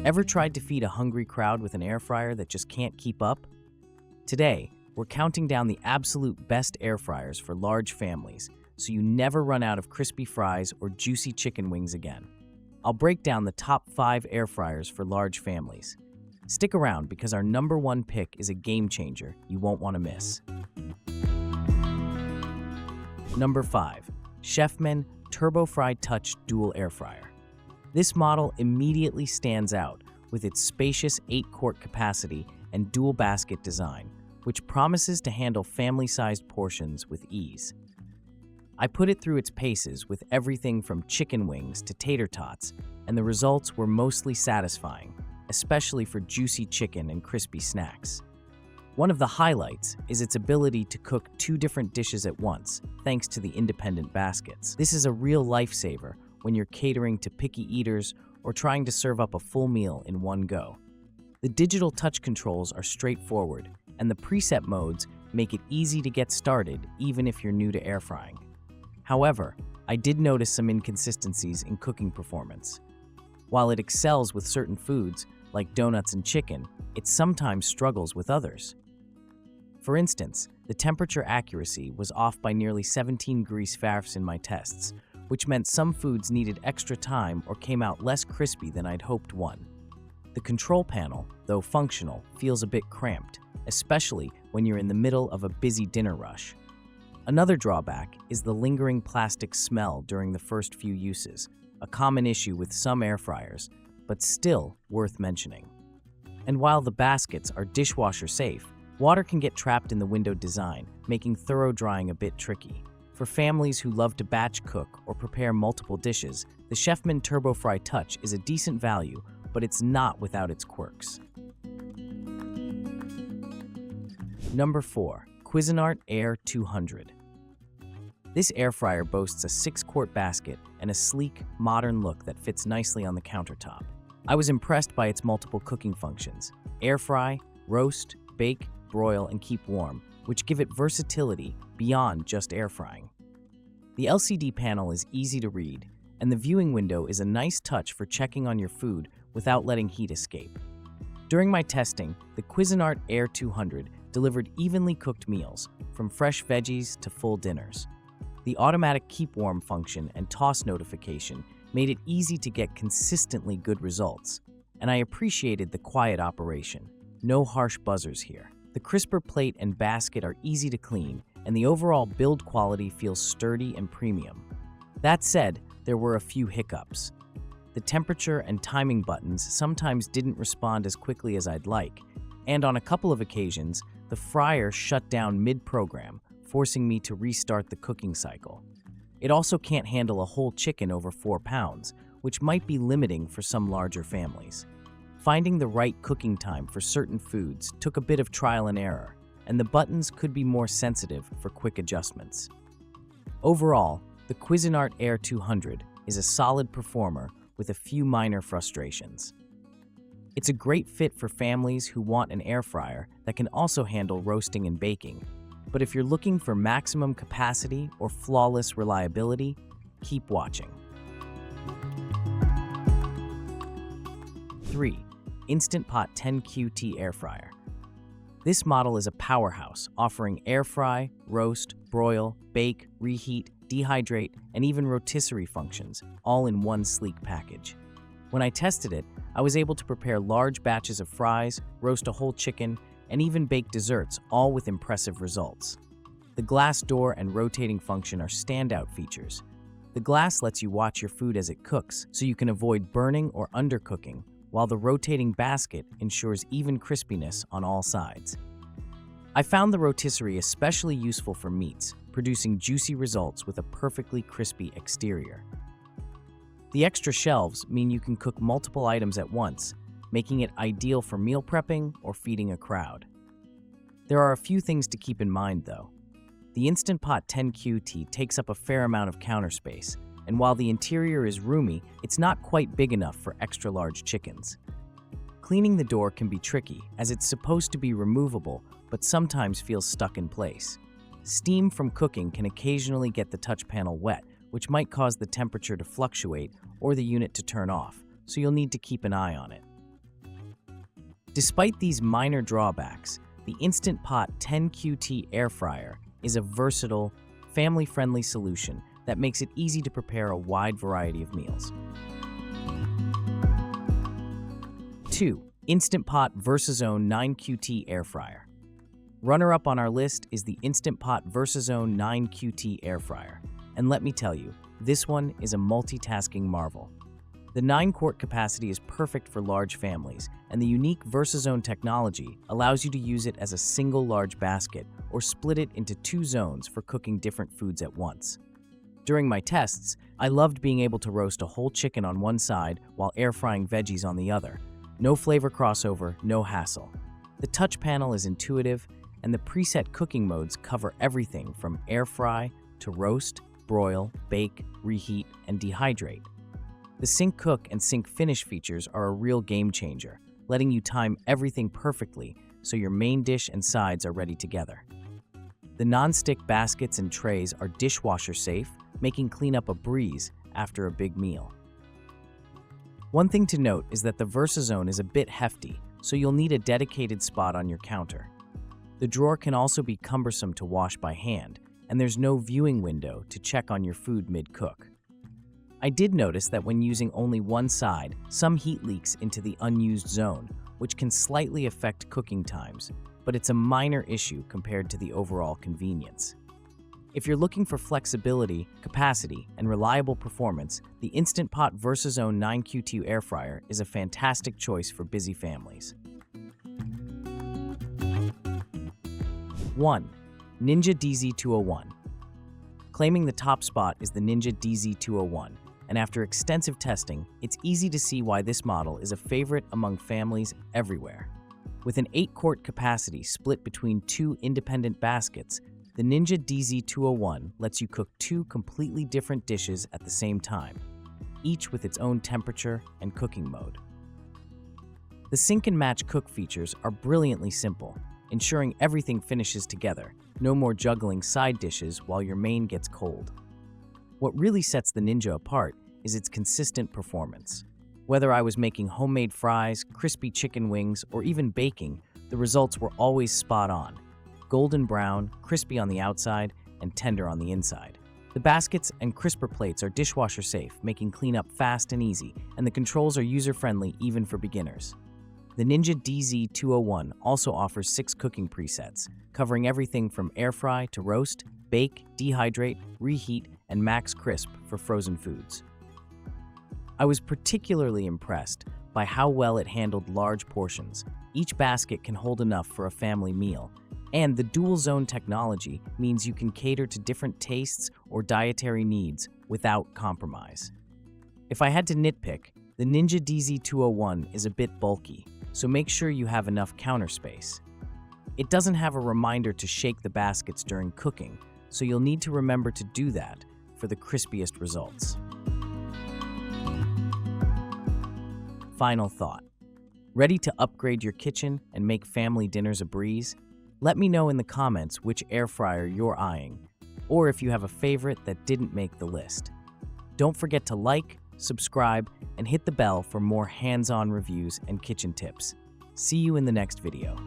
Ever tried to feed a hungry crowd with an air fryer that just can't keep up? Today, we're counting down the absolute best air fryers for large families, so you never run out of crispy fries or juicy chicken wings again. I'll break down the top 5 air fryers for large families. Stick around because our number 1 pick is a game changer you won't want to miss. Number 5. Chefman TurboFry Touch Dual Air Fryer. This model immediately stands out with its spacious 8-quart capacity and dual basket design, which promises to handle family-sized portions with ease. I put it through its paces with everything from chicken wings to tater tots, and the results were mostly satisfying, especially for juicy chicken and crispy snacks. One of the highlights is its ability to cook 2 different dishes at once, thanks to the independent baskets. This is a real lifesaver when you're catering to picky eaters or trying to serve up a full meal in one go. The digital touch controls are straightforward, and the preset modes make it easy to get started even if you're new to air frying. However, I did notice some inconsistencies in cooking performance. While it excels with certain foods, like donuts and chicken, it sometimes struggles with others. For instance, the temperature accuracy was off by nearly 17 degrees Fahrenheit in my tests, which meant some foods needed extra time or came out less crispy than I'd hoped one. The control panel, though functional, feels a bit cramped, especially when you're in the middle of a busy dinner rush. Another drawback is the lingering plastic smell during the first few uses, a common issue with some air fryers, but still worth mentioning. And while the baskets are dishwasher safe, water can get trapped in the window design, making thorough drying a bit tricky. For families who love to batch cook or prepare multiple dishes, the Chefman TurboFry Touch is a decent value, but it's not without its quirks. Number 4. Cuisinart AIR-200. This air fryer boasts a 6-quart basket and a sleek, modern look that fits nicely on the countertop. I was impressed by its multiple cooking functions: air fry, roast, bake, broil, and keep warm, which give it versatility beyond just air frying. The LCD panel is easy to read, and the viewing window is a nice touch for checking on your food without letting heat escape. During my testing, the Cuisinart AIR-200 delivered evenly cooked meals, from fresh veggies to full dinners. The automatic keep warm function and toss notification made it easy to get consistently good results, and I appreciated the quiet operation. No harsh buzzers here. The crisper plate and basket are easy to clean, and the overall build quality feels sturdy and premium. That said, there were a few hiccups. The temperature and timing buttons sometimes didn't respond as quickly as I'd like, and on a couple of occasions, the fryer shut down mid-program, forcing me to restart the cooking cycle. It also can't handle a whole chicken over 4 pounds, which might be limiting for some larger families. Finding the right cooking time for certain foods took a bit of trial and error, and the buttons could be more sensitive for quick adjustments. Overall, the Cuisinart AIR-200 is a solid performer with a few minor frustrations. It's a great fit for families who want an air fryer that can also handle roasting and baking, but if you're looking for maximum capacity or flawless reliability, keep watching. 3. Instant Pot 10QT Air Fryer. This model is a powerhouse, offering air fry, roast, broil, bake, reheat, dehydrate, and even rotisserie functions, all in one sleek package. When I tested it, I was able to prepare large batches of fries, roast a whole chicken, and even bake desserts, all with impressive results. The glass door and rotating function are standout features. The glass lets you watch your food as it cooks, so you can avoid burning or undercooking, while the rotating basket ensures even crispiness on all sides. I found the rotisserie especially useful for meats, producing juicy results with a perfectly crispy exterior. The extra shelves mean you can cook multiple items at once, making it ideal for meal prepping or feeding a crowd. There are a few things to keep in mind, though. The Instant Pot 10QT takes up a fair amount of counter space, and while the interior is roomy, it's not quite big enough for extra-large chickens. Cleaning the door can be tricky, as it's supposed to be removable, but sometimes feels stuck in place. Steam from cooking can occasionally get the touch panel wet, which might cause the temperature to fluctuate or the unit to turn off, so you'll need to keep an eye on it. Despite these minor drawbacks, the Instant Pot 10QT air fryer is a versatile, family-friendly solution that makes it easy to prepare a wide variety of meals. 2. Instant Pot VersaZone 9QT air fryer. Runner-up on our list is the Instant Pot VersaZone 9QT air fryer. And let me tell you, this one is a multitasking marvel. The 9-quart capacity is perfect for large families, and the unique VersaZone technology allows you to use it as a single large basket or split it into 2 zones for cooking different foods at once. During my tests, I loved being able to roast a whole chicken on one side while air frying veggies on the other. No flavor crossover, no hassle. The touch panel is intuitive, and the preset cooking modes cover everything from air fry to roast, broil, bake, reheat, and dehydrate. The Sync Cook and Sync Finish features are a real game changer, letting you time everything perfectly so your main dish and sides are ready together. The non-stick baskets and trays are dishwasher safe, making cleanup a breeze after a big meal. One thing to note is that the VersaZone is a bit hefty, so you'll need a dedicated spot on your counter. The drawer can also be cumbersome to wash by hand, and there's no viewing window to check on your food mid-cook. I did notice that when using only one side, some heat leaks into the unused zone, which can slightly affect cooking times, but it's a minor issue compared to the overall convenience. If you're looking for flexibility, capacity, and reliable performance, the Instant Pot VersaZone 9QT air fryer is a fantastic choice for busy families. 1. Ninja DZ201. Claiming the top spot is the Ninja DZ201, and after extensive testing, it's easy to see why this model is a favorite among families everywhere. With an 8-quart capacity split between 2 independent baskets, the Ninja DZ201 lets you cook 2 completely different dishes at the same time, each with its own temperature and cooking mode. The sync and match cook features are brilliantly simple, ensuring everything finishes together, no more juggling side dishes while your main gets cold. What really sets the Ninja apart is its consistent performance. Whether I was making homemade fries, crispy chicken wings, or even baking, the results were always spot on. Golden brown, crispy on the outside, and tender on the inside. The baskets and crisper plates are dishwasher safe, making cleanup fast and easy, and the controls are user-friendly even for beginners. The Ninja DZ201 also offers 6 cooking presets, covering everything from air fry to roast, bake, dehydrate, reheat, and max crisp for frozen foods. I was particularly impressed by how well it handled large portions. Each basket can hold enough for a family meal, and the dual zone technology means you can cater to different tastes or dietary needs without compromise. If I had to nitpick, the Ninja DZ201 is a bit bulky, so make sure you have enough counter space. It doesn't have a reminder to shake the baskets during cooking, so you'll need to remember to do that for the crispiest results. Final thought. Ready to upgrade your kitchen and make family dinners a breeze? Let me know in the comments which air fryer you're eyeing, or if you have a favorite that didn't make the list. Don't forget to like, subscribe, and hit the bell for more hands-on reviews and kitchen tips. See you in the next video.